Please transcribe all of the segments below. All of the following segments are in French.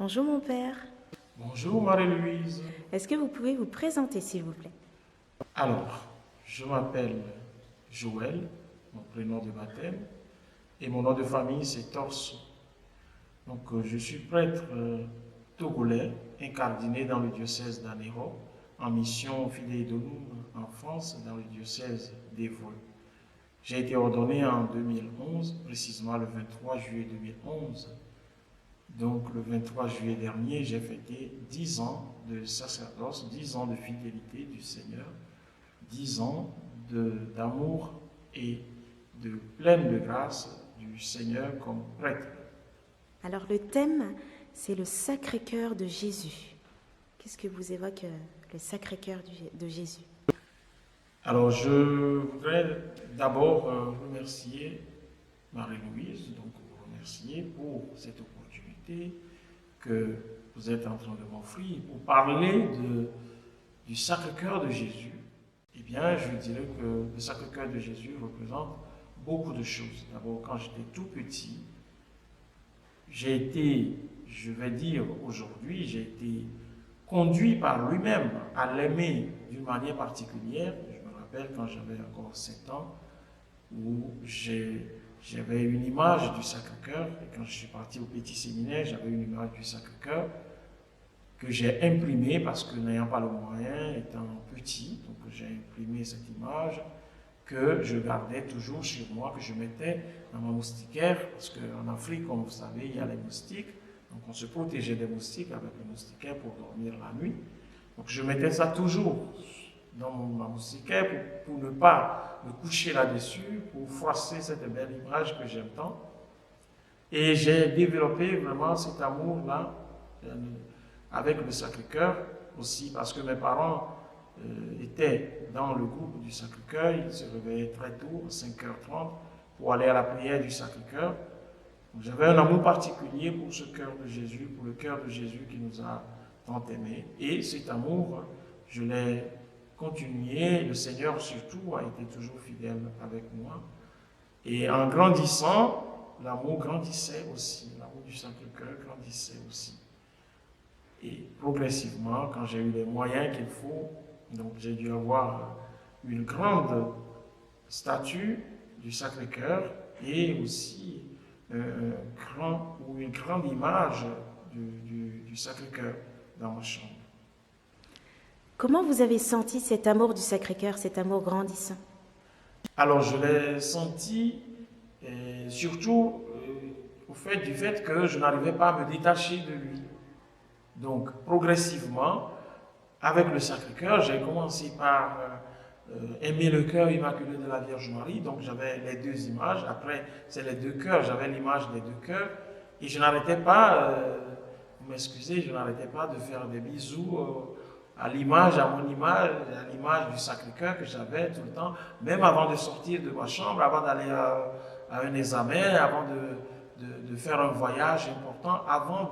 Bonjour mon père. Bonjour Marie-Louise. Est-ce que vous pouvez vous présenter s'il vous plaît? Alors, je m'appelle Joël, mon prénom de baptême, et mon nom de famille c'est Torso. Donc, je suis prêtre togolais, incardiné dans le diocèse d'Anéro, en mission au Fidei Donum en France, dans le diocèse d'Évreux. J'ai été ordonné en 2011, précisément le 23 juillet 2011. Donc, le 23 juillet dernier, j'ai fêté 10 ans de sacerdoce, 10 ans de fidélité du Seigneur, 10 ans d'amour et de pleine de grâce du Seigneur comme prêtre. Alors le thème, c'est le Sacré-Cœur de Jésus. Qu'est-ce que vous évoque le Sacré-Cœur de Jésus? Alors, je voudrais d'abord remercier Marie-Louise, donc vous remercier pour cette opportunité que vous êtes en train de m'offrir pour parler du Sacré-Cœur de Jésus. Eh bien, je dirais que le Sacré-Cœur de Jésus représente beaucoup de choses. D'abord, quand j'étais tout petit, j'ai été, je vais dire aujourd'hui, j'ai été conduit par lui-même à l'aimer d'une manière particulière. Je me rappelle quand j'avais encore 7 ans, où j'avais une image du Sacré-Cœur, et quand je suis parti au petit séminaire, j'avais une image du Sacré-Cœur que j'ai imprimée parce que n'ayant pas le moyen, étant petit, donc j'ai imprimé cette image que je gardais toujours sur moi, que je mettais dans ma moustiquaire, parce qu'en Afrique, comme vous savez, il y a les moustiques, donc on se protégeait des moustiques avec les moustiquaires pour dormir la nuit. Donc je mettais ça toujours dans ma moustiquaire pour ne pas me coucher là-dessus, pour froisser cette belle image que j'aime tant. Et j'ai développé vraiment cet amour-là avec le Sacré-Cœur aussi, parce que mes parents étaient dans le groupe du Sacré-Cœur, ils se réveillaient très tôt, à 5h30, pour aller à la prière du Sacré-Cœur. J'avais un amour particulier pour ce cœur de Jésus, pour le cœur de Jésus qui nous a tant aimés. Et cet amour, je l'ai continué. Le Seigneur surtout a été toujours fidèle avec moi. Et en grandissant, l'amour grandissait aussi. L'amour du Sacré-Cœur grandissait aussi. Et progressivement, quand j'ai eu les moyens qu'il faut, donc j'ai dû avoir une grande statue du Sacré-Cœur et aussi une grande image du Sacré-Cœur dans ma chambre. Comment vous avez senti cet amour du Sacré-Cœur, cet amour grandissant? Alors je l'ai senti surtout au fait du fait que je n'arrivais pas à me détacher de lui. Donc progressivement, avec le Sacré-Cœur, j'ai commencé par aimer le cœur immaculé de la Vierge Marie. Donc j'avais les deux images. Après, c'est les deux cœurs. J'avais l'image des deux cœurs. Et je n'arrêtais pas, vous m'excusez, je n'arrêtais pas de faire des bisous à l'image, à mon image, à l'image du Sacré-Cœur que j'avais tout le temps. Même avant de sortir de ma chambre, avant d'aller à un examen, avant de faire un voyage important, avant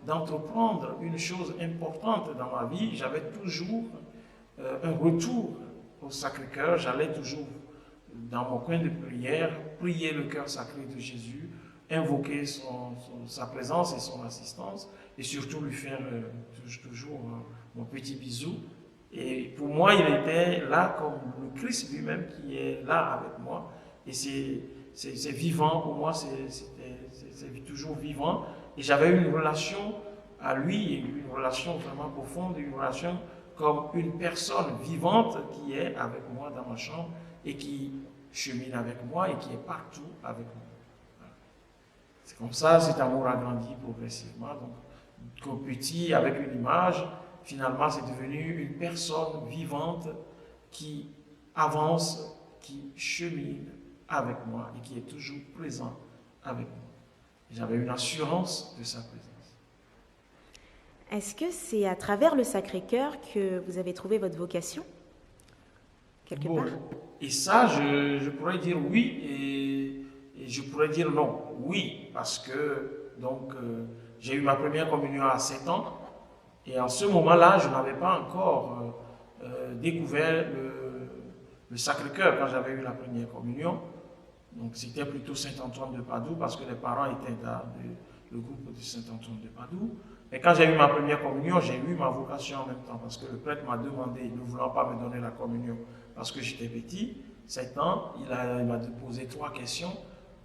d'entreprendre une chose importante dans ma vie, j'avais toujours un retour au Sacré-Cœur. J'allais toujours dans mon coin de prière, prier le cœur sacré de Jésus, invoquer sa présence et son assistance, et surtout lui faire toujours mon petit bisou. Et pour moi, il était là comme le Christ lui-même qui est là avec moi. Et c'est vivant, pour moi, c'est toujours vivant. Et j'avais une relation à lui, une relation vraiment profonde, une relation comme une personne vivante qui est avec moi dans ma chambre et qui chemine avec moi et qui est partout avec moi. Voilà. C'est comme ça, cet amour a grandi progressivement. Donc, comme petit, avec une image, finalement, c'est devenu une personne vivante qui avance, qui chemine avec moi et qui est toujours présent avec moi. J'avais une assurance de sa présence. Est-ce que c'est à travers le Sacré-Cœur que vous avez trouvé votre vocation, quelque part? Et ça, je pourrais dire oui et je pourrais dire non. Oui, parce que donc j'ai eu ma première communion à 7 ans et en ce moment-là, je n'avais pas encore découvert le Sacré-Cœur quand j'avais eu la première communion. Donc c'était plutôt Saint-Antoine de Padoue parce que les parents étaient dans le groupe de Saint-Antoine de Padoue. Mais quand j'ai eu ma première communion, j'ai eu ma vocation en même temps, parce que le prêtre m'a demandé, ne voulant pas me donner la communion, parce que j'étais petit, 7 ans, il m'a posé 3 questions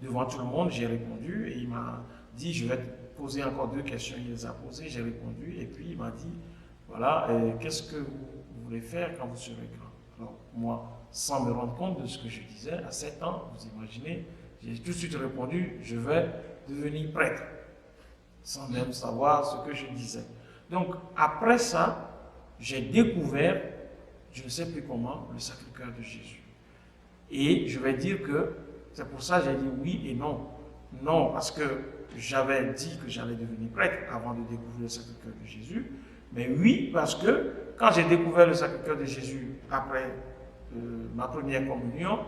devant tout le monde, j'ai répondu, et il m'a dit, je vais te poser encore 2 questions, il les a posées, j'ai répondu, et puis il m'a dit, voilà, qu'est-ce que vous voulez faire quand vous serez grand? Alors moi, sans me rendre compte de ce que je disais, à 7 ans, vous imaginez, j'ai tout de suite répondu, je vais devenir prêtre, sans même savoir ce que je disais. Donc, après ça, j'ai découvert, je ne sais plus comment, le Sacré-Cœur de Jésus. Et je vais dire que, c'est pour ça que j'ai dit oui et non. Non, parce que j'avais dit que j'allais devenir prêtre avant de découvrir le Sacré-Cœur de Jésus. Mais oui, parce que quand j'ai découvert le Sacré-Cœur de Jésus après ma première communion,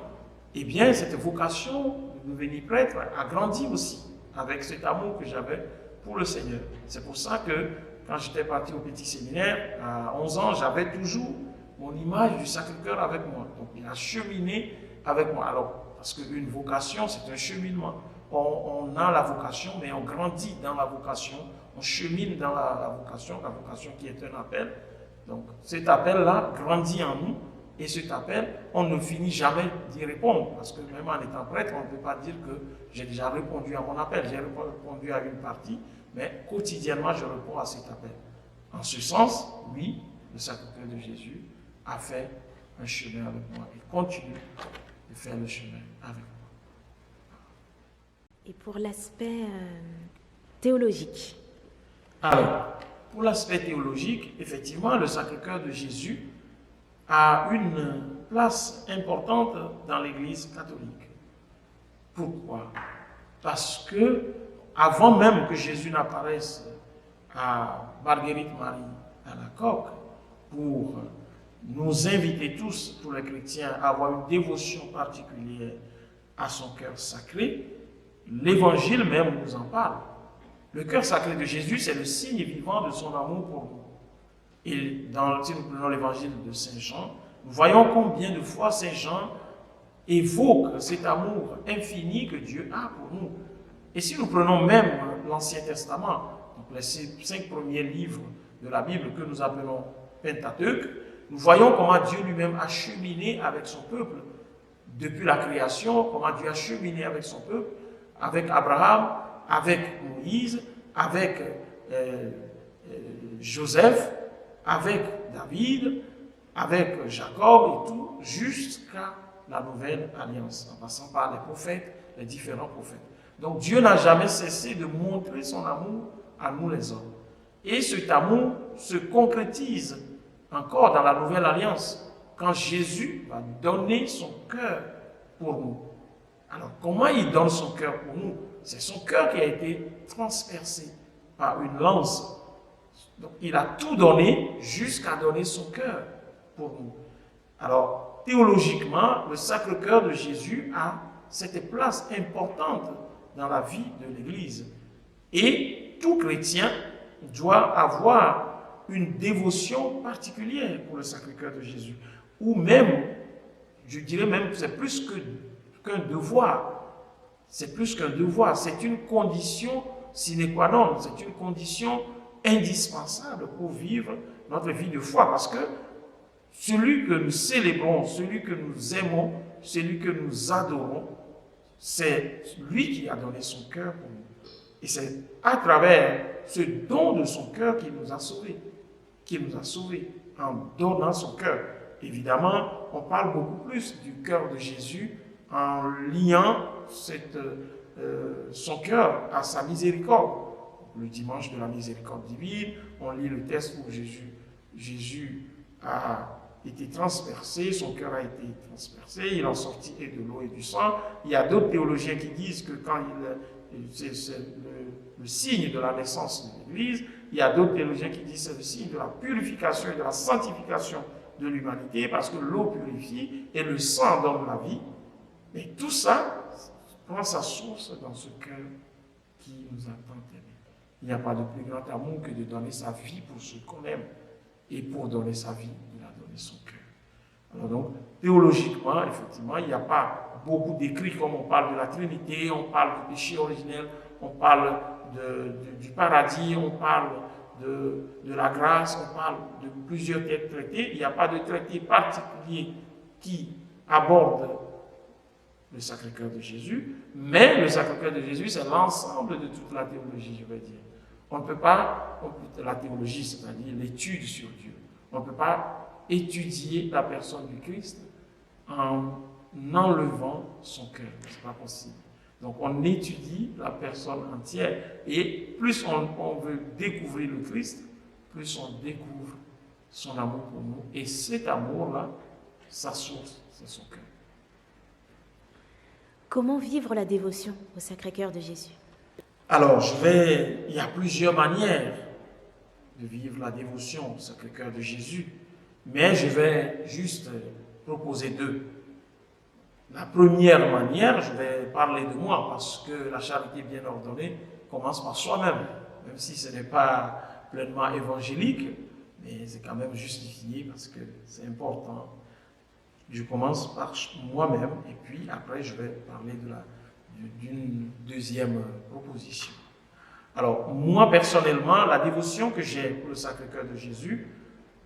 eh bien, cette vocation de devenir prêtre a grandi aussi avec cet amour que j'avais pour le Seigneur. C'est pour ça que quand j'étais parti au petit séminaire, à 11 ans, j'avais toujours mon image du Sacré-Cœur avec moi. Donc, il a cheminé avec moi. Alors, parce qu'une vocation, c'est un cheminement. On a la vocation, mais on grandit dans la vocation, on chemine dans la vocation qui est un appel. Donc, cet appel-là grandit en nous, et cet appel, on ne finit jamais d'y répondre, parce que même en étant prêtre, on ne peut pas dire que j'ai déjà répondu à mon appel, j'ai répondu à une partie, mais quotidiennement, je réponds à cet appel. En ce sens, oui, le Sacré-Cœur de Jésus a fait un chemin avec moi, et continue de faire le chemin avec moi. Et pour l'aspect théologique? Alors, pour l'aspect théologique, effectivement, le Sacré-Cœur de Jésus a une place importante dans l'Église catholique. Pourquoi? Parce que, avant même que Jésus n'apparaisse à Marguerite Marie à la coque, pour nous inviter tous, tous les chrétiens, à avoir une dévotion particulière à son cœur sacré, l'Évangile même nous en parle. Le cœur sacré de Jésus, c'est le signe vivant de son amour pour nous. Et si nous prenons l'Évangile de Saint Jean, nous voyons combien de fois Saint Jean évoque cet amour infini que Dieu a pour nous. Et si nous prenons même l'Ancien Testament, donc les 5 premiers livres de la Bible que nous appelons Pentateuque, nous voyons comment Dieu lui-même a cheminé avec son peuple depuis la création, comment Dieu a cheminé avec son peuple, avec Abraham, avec Moïse, avec Joseph, avec David, avec Jacob et tout, jusqu'à la nouvelle alliance, en passant par les prophètes, les différents prophètes. Donc Dieu n'a jamais cessé de montrer son amour à nous les hommes. Et cet amour se concrétise encore dans la nouvelle alliance, quand Jésus va donner son cœur pour nous. Alors comment il donne son cœur pour nous? C'est son cœur qui a été transpercé par une lance. Donc il a tout donné jusqu'à donner son cœur pour nous. Alors théologiquement, le Sacré-Cœur de Jésus a cette place importante dans la vie de l'Église. Et tout chrétien doit avoir une dévotion particulière pour le Sacré-Cœur de Jésus. Ou même, je dirais même que c'est plus qu'un devoir. C'est plus qu'un devoir, c'est une condition sine qua non, c'est une condition indispensable pour vivre notre vie de foi. Parce que celui que nous célébrons, celui que nous aimons, celui que nous adorons, c'est lui qui a donné son cœur pour nous. Et c'est à travers ce don de son cœur qu'il nous a sauvés. Qu'il nous a sauvés en donnant son cœur. Évidemment, on parle beaucoup plus du cœur de Jésus en liant son cœur à sa miséricorde. Le dimanche de la miséricorde divine, on lit le texte où Jésus a été transpercé, son cœur a été transpercé, il en sortit et de l'eau et du sang. Il y a d'autres théologiens qui disent que quand c'est le signe de la naissance de l'Église, il y a d'autres théologiens qui disent que c'est le signe de la purification et de la sanctification de l'humanité, parce que l'eau purifie et le sang donne la vie. Mais tout ça prend sa source dans ce cœur qui nous a tant aimés. Il n'y a pas de plus grand amour que de donner sa vie pour ceux qu'on aime. Et pour donner sa vie, il a donné son cœur. Alors donc, théologiquement, effectivement, il n'y a pas beaucoup d'écrits comme on parle de la Trinité, on parle du péché originel, on parle du paradis, on parle de la grâce, on parle de plusieurs traités. Il n'y a pas de traité particulier qui aborde le Sacré-Cœur de Jésus, mais le Sacré-Cœur de Jésus, c'est l'ensemble de toute la théologie, je vais dire. On ne peut pas, la théologie, c'est-à-dire l'étude sur Dieu, on ne peut pas étudier la personne du Christ en enlevant son cœur. Ce n'est pas possible. Donc on étudie la personne entière. Et plus on veut découvrir le Christ, plus on découvre son amour pour nous. Et cet amour-là, sa source, c'est son cœur. Comment vivre la dévotion au Sacré-Cœur de Jésus? Alors, il y a plusieurs manières de vivre la dévotion au Sacré-Cœur de Jésus, mais je vais juste proposer deux. La première manière, je vais parler de moi, parce que la charité bien ordonnée commence par soi-même, même si ce n'est pas pleinement évangélique, mais c'est quand même justifié parce que c'est important. Je commence par moi-même, et puis après je vais parler d'une deuxième proposition. Alors, moi personnellement, la dévotion que j'ai pour le Sacré-Cœur de Jésus,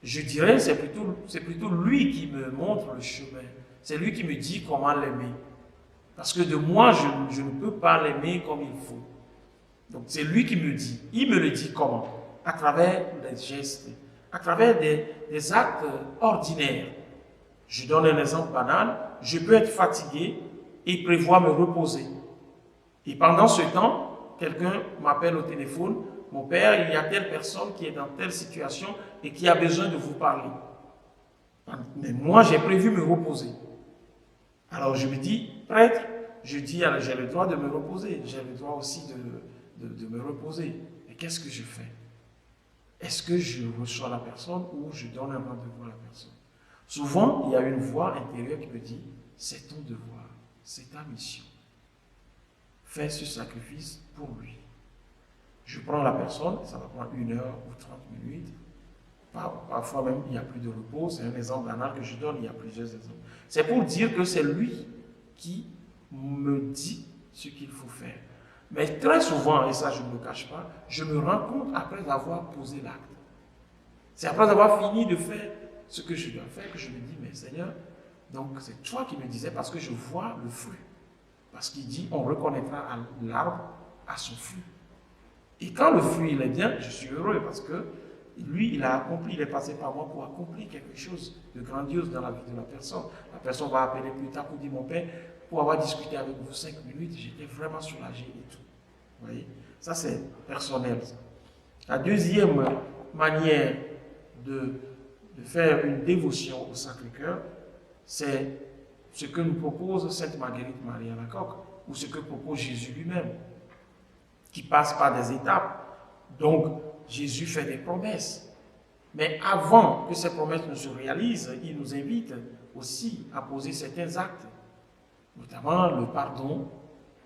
je dirais, c'est plutôt lui qui me montre le chemin. C'est lui qui me dit comment l'aimer. Parce que de moi, je ne peux pas l'aimer comme il faut. Donc c'est lui qui me dit. Il me le dit comment? À travers des gestes, à travers des actes ordinaires. Je donne un exemple banal. Je peux être fatigué et prévoir me reposer. Et pendant ce temps, quelqu'un m'appelle au téléphone. Mon père, il y a telle personne qui est dans telle situation et qui a besoin de vous parler. Mais moi, j'ai prévu me reposer. Alors je me dis, prêtre, je dis, j'ai le droit de me reposer. J'ai le droit aussi de me reposer. Mais qu'est-ce que je fais? Est-ce que je reçois la personne ou je donne un rendez-vous à la personne? Souvent, il y a une voix intérieure qui me dit, c'est ton devoir, c'est ta mission. Fais ce sacrifice pour lui. Je prends la personne, ça va prendre 1 heure ou 30 minutes. Parfois même, il n'y a plus de repos. C'est un exemple banal que je donne, il y a plusieurs exemples. C'est pour dire que c'est lui qui me dit ce qu'il faut faire. Mais très souvent, et ça je ne le cache pas, je me rends compte après avoir posé l'acte. C'est après avoir fini de faire ce que je dois faire que je me dis, mais Seigneur, donc c'est toi qui me disais, parce que je vois le fruit. Parce qu'il dit, on reconnaîtra l'arbre à son fruit. Et quand le fruit il est bien, je suis heureux parce que lui, il a accompli, il est passé par moi pour accomplir quelque chose de grandiose dans la vie de la personne. La personne va appeler plus tard pour dire, mon père, pour avoir discuté avec vous 5 minutes, j'étais vraiment soulagé et tout. Vous voyez? Ça, c'est personnel. Ça. La deuxième manière de faire une dévotion au Sacré-Cœur, c'est ce que nous propose Sainte Marguerite Marie Alacoque, ou ce que propose Jésus lui-même, qui passe par des étapes. Donc, Jésus fait des promesses. Mais avant que ces promesses ne se réalisent, il nous invite aussi à poser certains actes, notamment le pardon,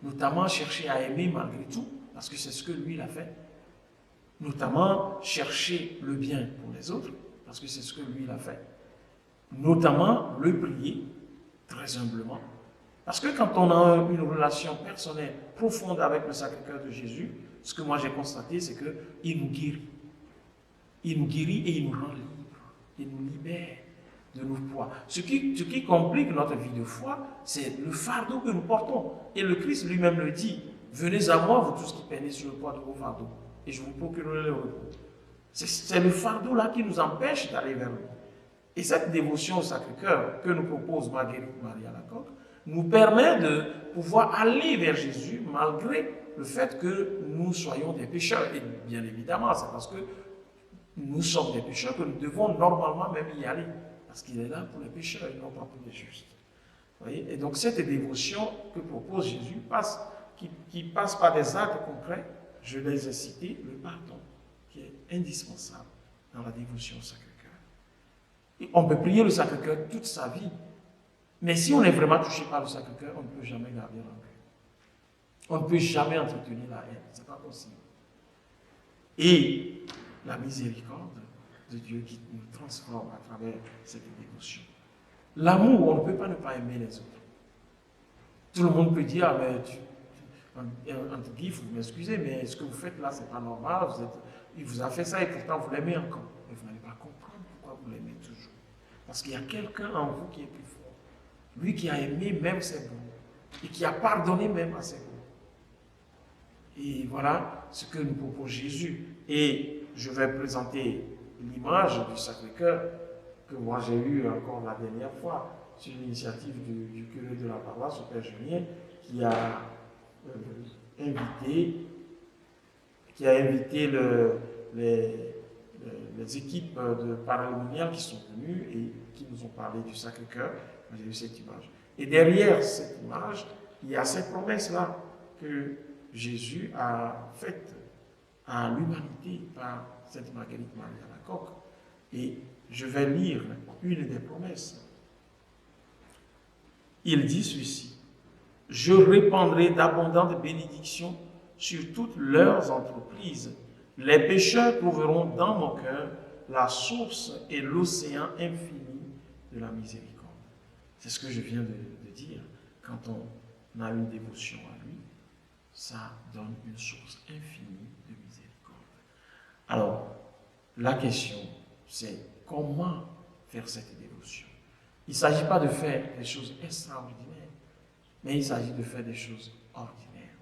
notamment chercher à aimer malgré tout, parce que c'est ce que lui il a fait, notamment chercher le bien pour les autres, parce que c'est ce que lui il a fait, notamment le prier très humblement. Parce que quand on a une relation personnelle profonde avec le Sacré-Cœur de Jésus, ce que moi j'ai constaté, c'est qu'il nous guérit. Il nous guérit et il nous rend libres. Il nous libère de nos poids. Ce qui complique notre vie de foi, c'est le fardeau que nous portons. Et le Christ lui-même le dit, venez à moi, vous tous qui peinez sur le poids de vos fardeaux, et je vous procurerai le repos. C'est le fardeau là qui nous empêche d'aller vers lui. Et cette dévotion au Sacré-Cœur que nous propose Marguerite Marie Alacoque nous permet de pouvoir aller vers Jésus malgré le fait que nous soyons des pécheurs. Et bien évidemment, c'est parce que nous sommes des pécheurs que nous devons normalement même y aller. Parce qu'il est là pour les pécheurs et non pas pour les justes. Vous voyez? Et donc cette dévotion que propose Jésus qui passe par des actes concrets, je les ai cités, le pardon, qui est indispensable dans la dévotion au Sacré-Cœur. Et on peut prier le Sacré-Cœur toute sa vie, mais si on est vraiment touché par le Sacré-Cœur, on ne peut jamais garder rancune. On ne peut jamais entretenir la haine, ce n'est pas possible. Et la miséricorde de Dieu qui nous transforme à travers cette dévotion. L'amour, on ne peut pas ne pas aimer les autres. Tout le monde peut dire, ah, mais on te dit, vous m'excusez, mais ce que vous faites là, c'est pas normal, il vous a fait ça et pourtant vous l'aimez encore. Mais vous n'allez pas comprendre pourquoi vous l'aimez toujours. Parce qu'il y a quelqu'un en vous qui est plus fort. Lui qui a aimé même ses bons et qui a pardonné même à ses bons. Et voilà ce que nous propose Jésus. Et je vais présenter l'image du Sacré-Cœur que moi j'ai eue encore la dernière fois sur l'initiative du curé de la paroisse, le Père Julien, qui a invité les équipes de Paralémoniales qui sont venues et qui nous ont parlé du Sacré-Cœur. J'ai eu cette image. Et derrière cette image, il y a cette promesse-là que Jésus a faite à l'humanité par Sainte Marguerite Marie Alacoque. Et je vais lire une des promesses. Il dit ceci: je répandrai d'abondantes bénédictions sur toutes leurs entreprises. Les pécheurs trouveront dans mon cœur la source et l'océan infini de la miséricorde. C'est ce que je viens de dire. Quand on a une dévotion à lui, ça donne une source infinie de miséricorde. Alors, la question, c'est comment faire cette dévotion. Il ne s'agit pas de faire des choses extraordinaires, mais il s'agit de faire des choses ordinaires.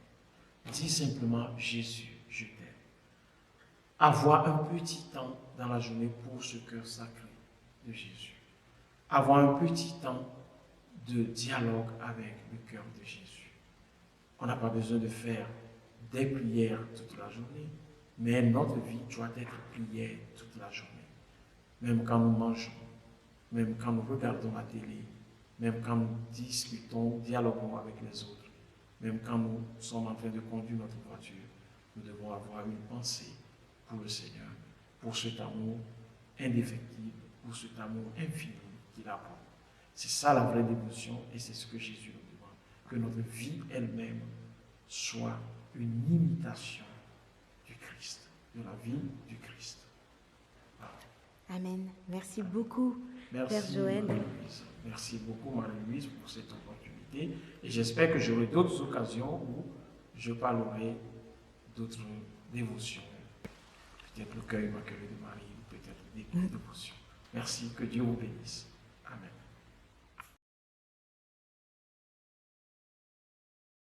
Dis simplement: Jésus, je t'aime. Avoir un petit temps dans la journée pour ce cœur sacré de Jésus. Avoir un petit temps de dialogue avec le cœur de Jésus. On n'a pas besoin de faire des prières toute la journée, mais notre vie doit être prière toute la journée. Même quand nous mangeons, même quand nous regardons la télé, même quand nous discutons, dialoguons avec les autres, même quand nous sommes en train de conduire notre voiture, nous devons avoir une pensée pour le Seigneur, pour cet amour indéfectible, pour cet amour infini qu'il apporte. C'est ça la vraie dévotion et c'est ce que Jésus nous demande. Que notre vie elle-même soit une imitation du Christ, de la vie du Christ. Voilà. Amen. Merci beaucoup, Merci, Père Joël. Marie-Louise. Merci beaucoup, Marie-Louise, pour cette opportunité. Et j'espère que j'aurai d'autres occasions où je parlerai d'autres dévotions. Peut-être le cœur immaculé de Marie, ou peut-être des dévotions. Merci, que Dieu vous bénisse.